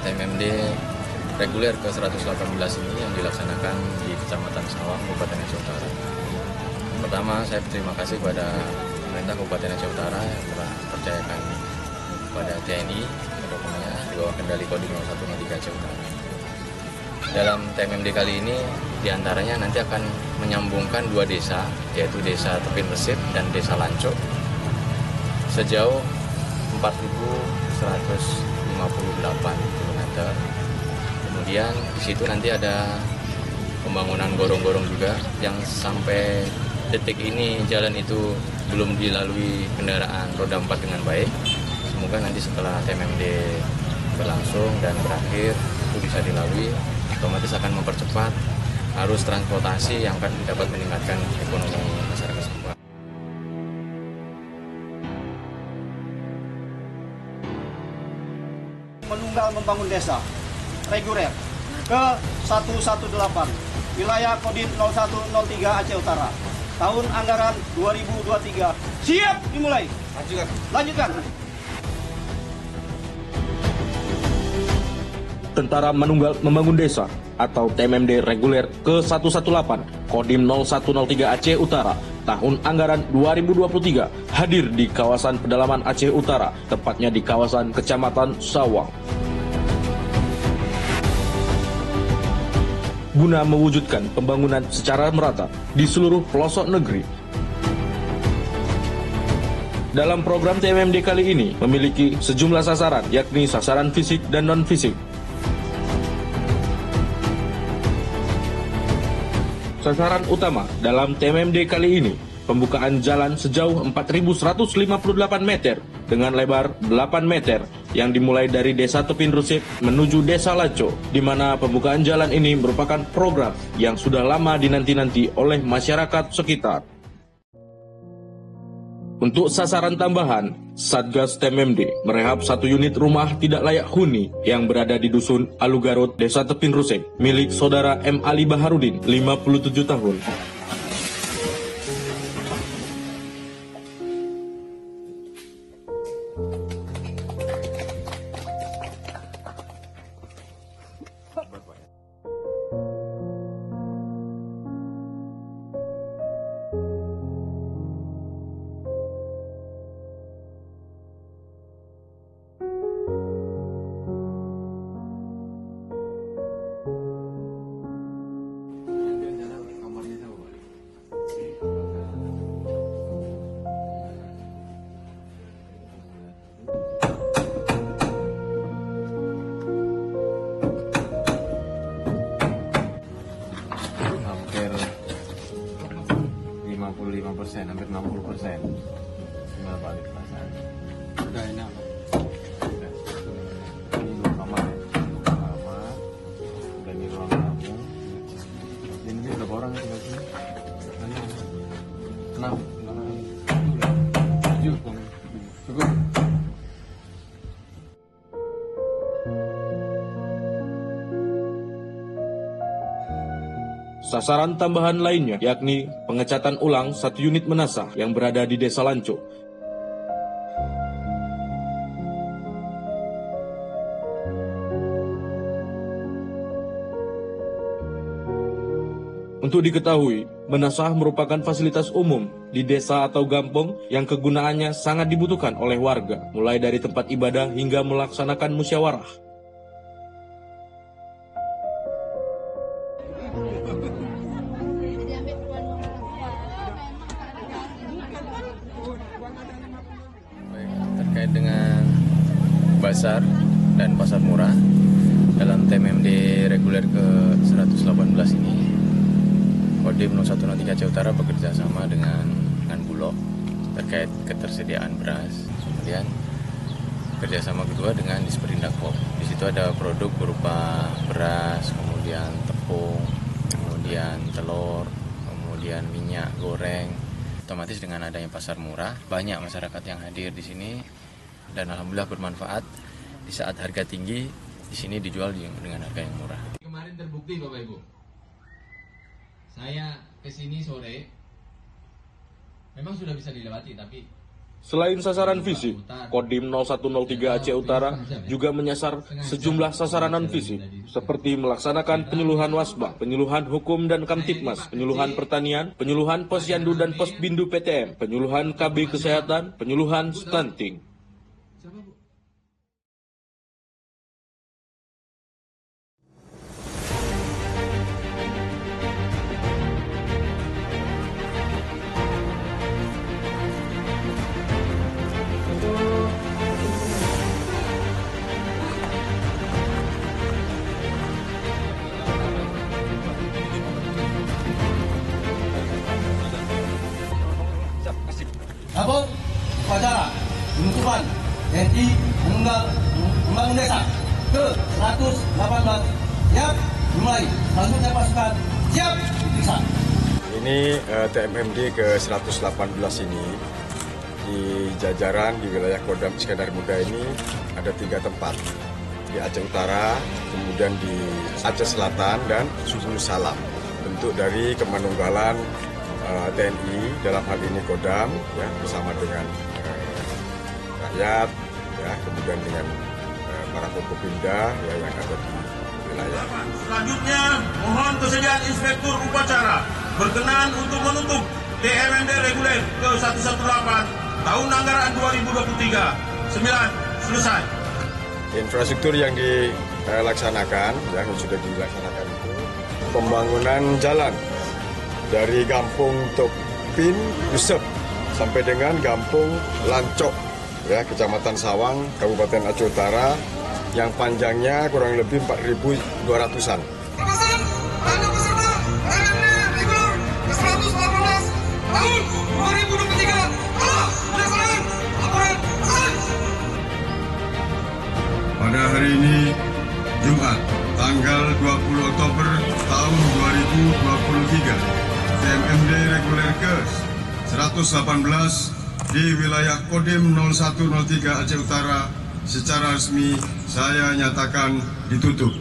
TMMD reguler ke-118 ini yang dilaksanakan di Kecamatan Sawang, Kabupaten Aceh Utara. Pertama, saya berterima kasih kepada pemerintah Kabupaten Aceh Utara yang telah percayakan kepada TNI dokumennya di bawah kendali Kodim 0103 Aceh Utara. Dalam TMMD kali ini diantaranya nanti akan menyambungkan dua desa, yaitu Desa Tepin Resip dan Desa Lanco, sejauh 4.158 km. Kemudian di situ nanti ada pembangunan gorong-gorong juga yang sampai detik ini jalan itu belum dilalui kendaraan roda 4 dengan baik. Semoga nanti setelah TMMD berlangsung dan berakhir itu bisa dilalui, otomatis akan mempercepat arus transportasi yang akan dapat meningkatkan ekonomi masyarakat setempat. Menunggal membangun desa reguler ke 118 wilayah Kodim 0103 Aceh Utara tahun anggaran 2023 siap dimulai. Lanjutkan. Tentara Menunggal Membangun Desa atau TMMD reguler ke-118 Kodim 0103 Aceh Utara tahun anggaran 2023 hadir di kawasan pedalaman Aceh Utara, tepatnya di kawasan Kecamatan Sawang, guna mewujudkan pembangunan secara merata di seluruh pelosok negeri. Dalam program TMMD kali ini memiliki sejumlah sasaran, yakni sasaran fisik dan non-fisik. Sasaran utama dalam TMMD kali ini, pembukaan jalan sejauh 4.158 meter dengan lebar 8 meter yang dimulai dari Desa Tepin Resip menuju Desa Lanco, di mana pembukaan jalan ini merupakan program yang sudah lama dinanti-nanti oleh masyarakat sekitar. Untuk sasaran tambahan, Satgas TMMD merehab satu unit rumah tidak layak huni yang berada di Dusun Alugarut, Desa Tepin Resip, milik Saudara M. Ali Baharudin, 57 tahun. Hampir 60%. Gimana balik perasaan? Udah enak. Ini dua kamar ya. Kamar. Dan ini ruang tamu. Dan ini berapa orang yang tinggal sini? 6. 7. Cukup. Sasaran tambahan lainnya yakni pengecatan ulang satu unit menasah yang berada di Desa Lanco. Untuk diketahui, menasah merupakan fasilitas umum di desa atau kampung yang kegunaannya sangat dibutuhkan oleh warga, mulai dari tempat ibadah hingga melaksanakan musyawarah. Terkait dengan pasar dan pasar murah dalam TMMD reguler ke-118 ini, Kodim 0103 Aceh Utara bekerja sama dengan Bulog terkait ketersediaan beras. Kemudian kerjasama kedua dengan Disperindak-Pop. Di situ ada produk berupa beras, kemudian tepung, kemudian telur, kemudian minyak goreng. Otomatis dengan adanya pasar murah, banyak masyarakat yang hadir di sini dan alhamdulillah bermanfaat. Di saat harga tinggi, di sini dijual dengan harga yang murah. Kemarin terbukti Bapak Ibu. Saya kesini sore, memang sudah bisa dilewati, tapi Selain sasaran fisik, Kodim 0103 Aceh Utara juga menyasar sejumlah sasaran non-fisik, seperti melaksanakan penyuluhan wasbah, penyuluhan hukum dan kamtipmas, penyuluhan pertanian, penyuluhan posyandu dan posbindu PTM, penyuluhan KB kesehatan, penyuluhan stunting. Namun, upacara penutupan TNI Membangun Desa ke-118 siap dimulai. Selanjutnya pasukan siap diperiksa. Ini TMMD ke-118 ini di jajaran di wilayah Kodam Iskandar Muda ini ada 3 tempat. Di Aceh Utara, kemudian di Aceh Selatan, dan Susun Salam. Bentuk dari kemanunggalan TNI dalam hal ini Kodam ya, bersama dengan rakyat ya, kemudian dengan para Forkopimda ya, yang ada di wilayah. Selanjutnya mohon kesediaan Inspektur Upacara berkenan untuk menutup TMMD reguler ke-118 tahun anggaran 2023. 9. Selesai. Infrastruktur yang dilaksanakan, yang sudah dilaksanakan itu pembangunan jalan dari Kampung Tokpin Yusuf sampai dengan Kampung Lancok ya, Kecamatan Sawang, Kabupaten Aceh Utara, yang panjangnya kurang lebih 4.200-an. Anda peserta TMMD reguler ke-118 tahun 2023 telah melaksanakan laporan selesai. Pada hari ini, Jumat, tanggal 20 Oktober tahun 2023, TMMD reguler ke-118 di wilayah Kodim 0103 Aceh Utara secara resmi saya nyatakan ditutup.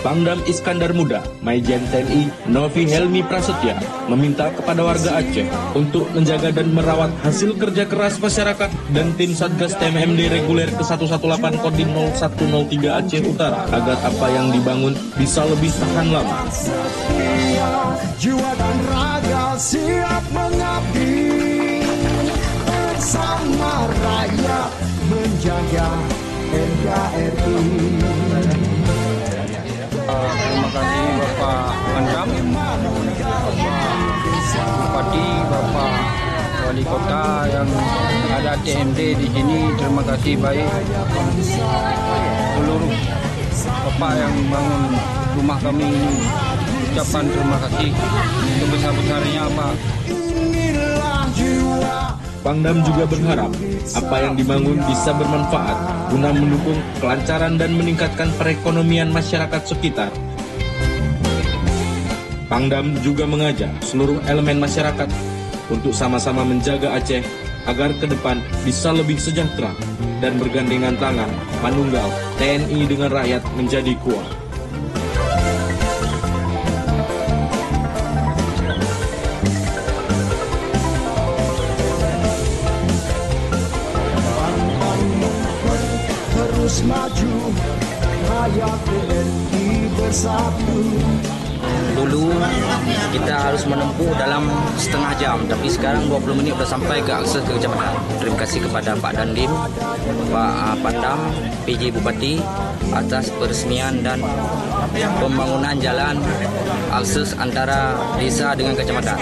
Pangdam Iskandar Muda, Maijen TNI Novi Helmi Prasetya meminta kepada warga Aceh untuk menjaga dan merawat hasil kerja keras masyarakat dan tim Satgas TMMD reguler ke-118 Kodim 0103 Aceh Utara agar apa yang dibangun bisa lebih tahan lama. Jiwa dan raga siap mengabdi bersama rakyat menjaga NKRI. Terima kasih Bapak Pangdam, Bapak Bupati, Bapak Wali Kota yang ada TMD di sini. Terima kasih baik seluruh Bapak yang bangun rumah kami ini. Ucapan terima kasih sebesar-besarnya Pak. Pangdam juga berharap apa yang dibangun bisa bermanfaat guna mendukung kelancaran dan meningkatkan perekonomian masyarakat sekitar. Pangdam juga mengajak seluruh elemen masyarakat untuk sama-sama menjaga Aceh agar ke depan bisa lebih sejahtera dan bergandengan tangan manunggal TNI dengan rakyat menjadi kuat. Terus maju, rakyat TNI bersatu. Dulu kita harus menempuh dalam setengah jam, tapi sekarang 20 menit sudah sampai ke akses ke kecamatan. Terima kasih kepada Pak Dandim, Pak Pangdam, PJ Bupati atas peresmian dan pembangunan jalan akses antara desa dengan kecamatan.